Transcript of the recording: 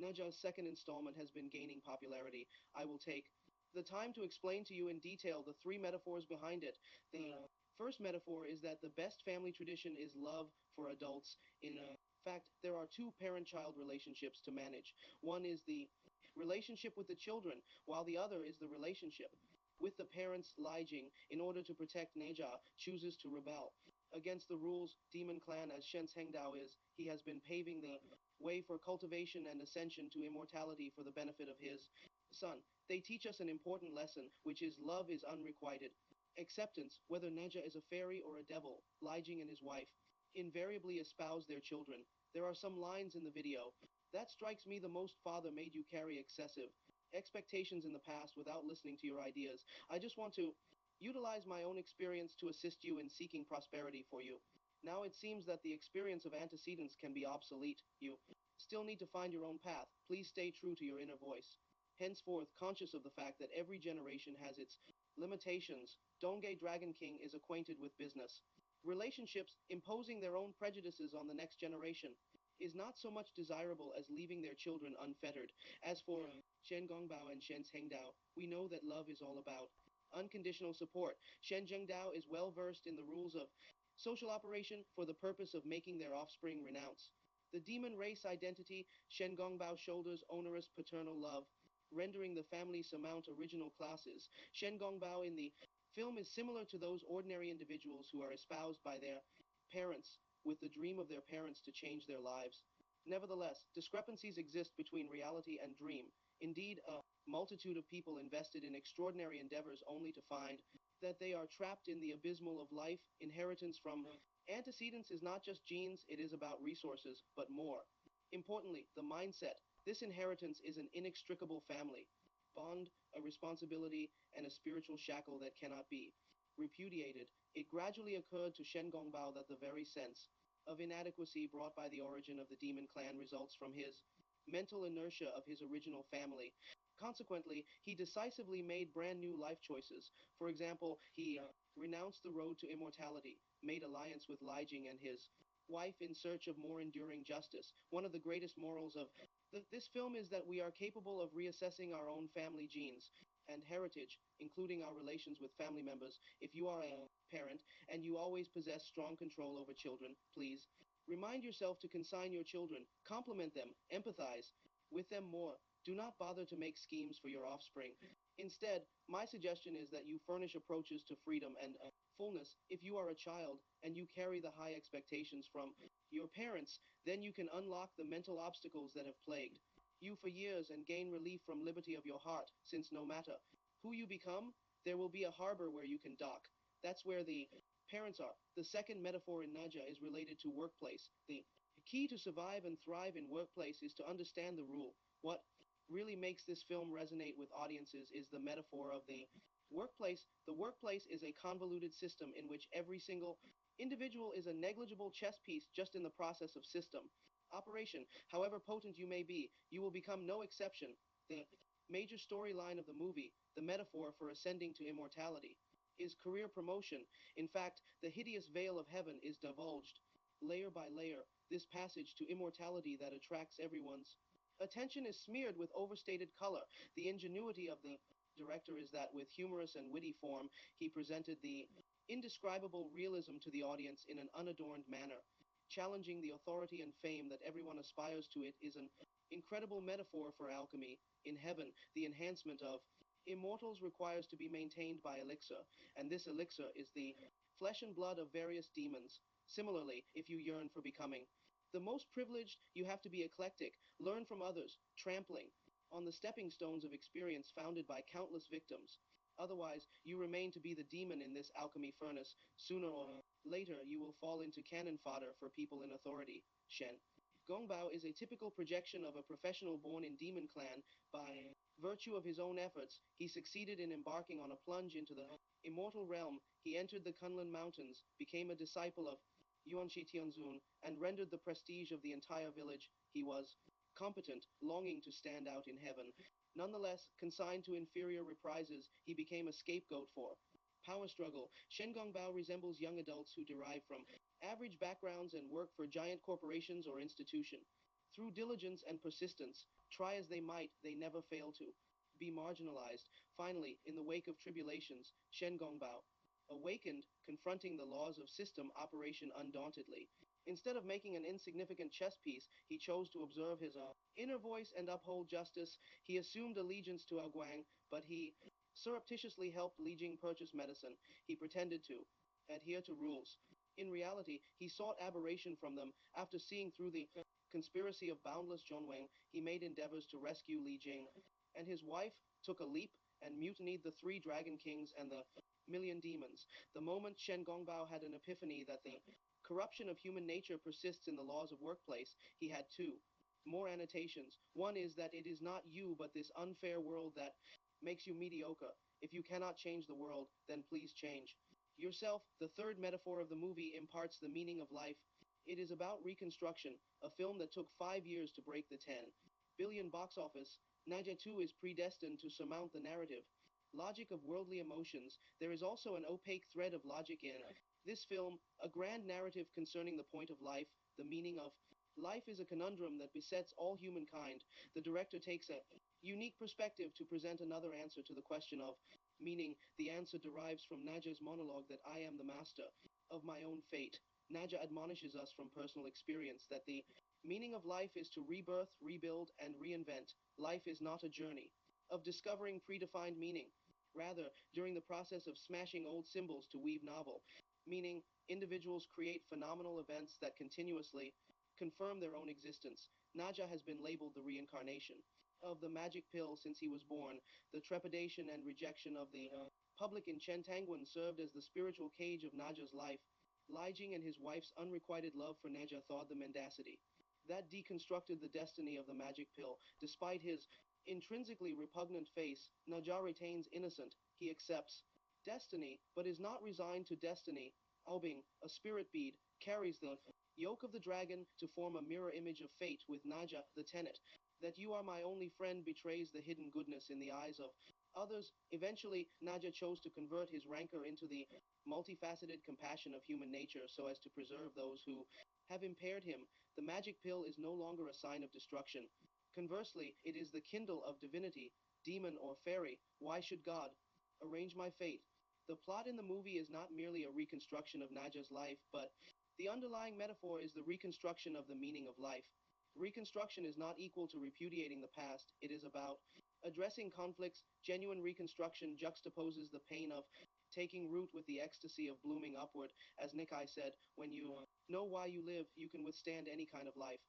Naja's second installment has been gaining popularity. I will take the time to explain to you in detail the three metaphors behind it. The first metaphor is that the best family tradition is love for adults. In fact, there are two parent-child relationships to manage. One is the relationship with the children, while the other is the relationship with the parents. Lijing, in order to protect Neja, chooses to rebel against the rules. Demon clan as Shen Hengdao is, he has been paving the way for cultivation and ascension to immortality for the benefit of his son. They teach us an important lesson, which is love is unrequited. Acceptance, whether Neja is a fairy or a devil. Lijing and his wife invariably espouse their children. There are some lines in the video that strikes me the most. Father made you carry excessive expectations in the past without listening to your ideas. I just want to utilize my own experience to assist you in seeking prosperity for you. Now it seems that the experience of antecedents can be obsolete. You still need to find your own path. Please stay true to your inner voice. Henceforth, conscious of the fact that every generation has its limitations, Dongay Dragon King is acquainted with business relationships. Imposing their own prejudices on the next generation is not so much desirable as leaving their children unfettered. As for Shen Gongbao and Shen Hengdao, we know that love is all about unconditional support. Shen Zhengdao is well versed in the rules of social operation for the purpose of making their offspring renounce the demon race identity. Shen Gongbao shoulders onerous paternal love, rendering the family surmount original classes. Shen Gongbao in the film is similar to those ordinary individuals who are espoused by their parents with the dream of their parents to change their lives. Nevertheless, discrepancies exist between reality and dream. Indeed, a multitude of people invested in extraordinary endeavors only to find that they are trapped in the abysmal of life. Inheritance from antecedents is not just genes, it is about resources, but more importantly, the mindset. This inheritance is an inextricable family bond, a responsibility, and a spiritual shackle that cannot be repudiated. It gradually occurred to Shen Gongbao that the very sense of inadequacy brought by the origin of the demon clan results from his mental inertia of his original family. Consequently, he decisively made brand new life choices. For example, he renounced the road to immortality, made alliance with Lijing and his wife in search of more enduring justice. One of the greatest morals of this film is that we are capable of reassessing our own family genes and heritage, including our relations with family members. If you are a parent and you always possess strong control over children, please remind yourself to consign your children, compliment them, empathize with them more. Do not bother to make schemes for your offspring. Instead, my suggestion is that you furnish approaches to freedom and fullness. If you are a child and you carry the high expectations from your parents, then you can unlock the mental obstacles that have plagued you for years and gain relief from liberty of your heart, since no matter who you become, there will be a harbor where you can dock. That's where the parents are. The second metaphor in Naja is related to workplace. The key to survive and thrive in workplace is to understand the rule. What really makes this film resonate with audiences is the metaphor of the workplace. The workplace is a convoluted system in which every single individual is a negligible chess piece just in the process of system operation. However potent you may be, you will become no exception. The major storyline of the movie, the metaphor for ascending to immortality, is career promotion. In fact, the hideous veil of heaven is divulged, layer by layer. This passage to immortality that attracts everyone's attention is smeared with overstated color. The ingenuity of the director is that with humorous and witty form, he presented the indescribable realism to the audience in an unadorned manner. Challenging the authority and fame that everyone aspires to, it is an incredible metaphor for alchemy. In heaven, the enhancement of immortals requires to be maintained by elixir, and this elixir is the flesh and blood of various demons. Similarly, if you yearn for becoming the most privileged, you have to be eclectic, learn from others, trampling on the stepping stones of experience founded by countless victims. Otherwise, you remain to be the demon in this alchemy furnace. Sooner or later, you will fall into cannon fodder for people in authority. Shen Gongbao is a typical projection of a professional born in Demon Clan. By virtue of his own efforts, he succeeded in embarking on a plunge into the immortal realm. He entered the Kunlun Mountains, became a disciple of Yuanshi Tianzun, and rendered the prestige of the entire village. He was competent, longing to stand out in heaven. Nonetheless, consigned to inferior reprises, he became a scapegoat for power struggle. Shen Gongbao resembles young adults who derive from average backgrounds and work for giant corporations or institutions. Through diligence and persistence, try as they might, they never fail to be marginalized. Finally, in the wake of tribulations, Shen Gongbao awakened, confronting the laws of system operation undauntedly. Instead of making an insignificant chess piece, he chose to observe his inner voice and uphold justice. He assumed allegiance to Guang, but he surreptitiously helped Li Jing purchase medicine. He pretended to adhere to rules. In reality, he sought aberration from them. After seeing through the conspiracy of boundless Zhongwang, he made endeavors to rescue Li Jing, and his wife took a leap and mutinied the three Dragon Kings and the million demons. The moment Shen Gongbao had an epiphany that the corruption of human nature persists in the laws of workplace, he had two more annotations. One is that it is not you but this unfair world that makes you mediocre. If you cannot change the world, then please change yourself. The third metaphor of the movie imparts the meaning of life. It is about reconstruction, a film that took 5 years to break the 10 billion box office. Naja 2 is predestined to surmount the narrative logic of worldly emotions. There is also an opaque thread of logic in this film, a grand narrative concerning the point of life, the meaning of life is a conundrum that besets all humankind. The director takes a unique perspective to present another answer to the question of meaning. The answer derives from Naja's monologue that I am the master of my own fate. Naja admonishes us from personal experience that the meaning of life is to rebirth, rebuild, and reinvent. Life is not a journey of discovering predefined meaning. Rather, during the process of smashing old symbols to weave novel meaning, individuals create phenomenal events that continuously confirm their own existence. Naja has been labeled the reincarnation of the magic pill since he was born. The trepidation and rejection of the public in Chentangwan served as the spiritual cage of Naja's life. Li Jing and his wife's unrequited love for Naja thawed the mendacity that deconstructed the destiny of the magic pill. Despite his intrinsically repugnant face, Naja retains innocent. He accepts destiny, but is not resigned to destiny. Aobing, a spirit bead, carries the yoke of the dragon to form a mirror image of fate with Naja, the tenet. That you are my only friend betrays the hidden goodness in the eyes of others. Eventually, Naja chose to convert his rancor into the multifaceted compassion of human nature so as to preserve those who have impaired him. The magic pill is no longer a sign of destruction. Conversely, it is the kindle of divinity, demon or fairy. Why should God arrange my fate? The plot in the movie is not merely a reconstruction of Naja's life, but the underlying metaphor is the reconstruction of the meaning of life. Reconstruction is not equal to repudiating the past. It is about addressing conflicts. Genuine reconstruction juxtaposes the pain of taking root with the ecstasy of blooming upward. As Nikai said, when you know why you live, you can withstand any kind of life.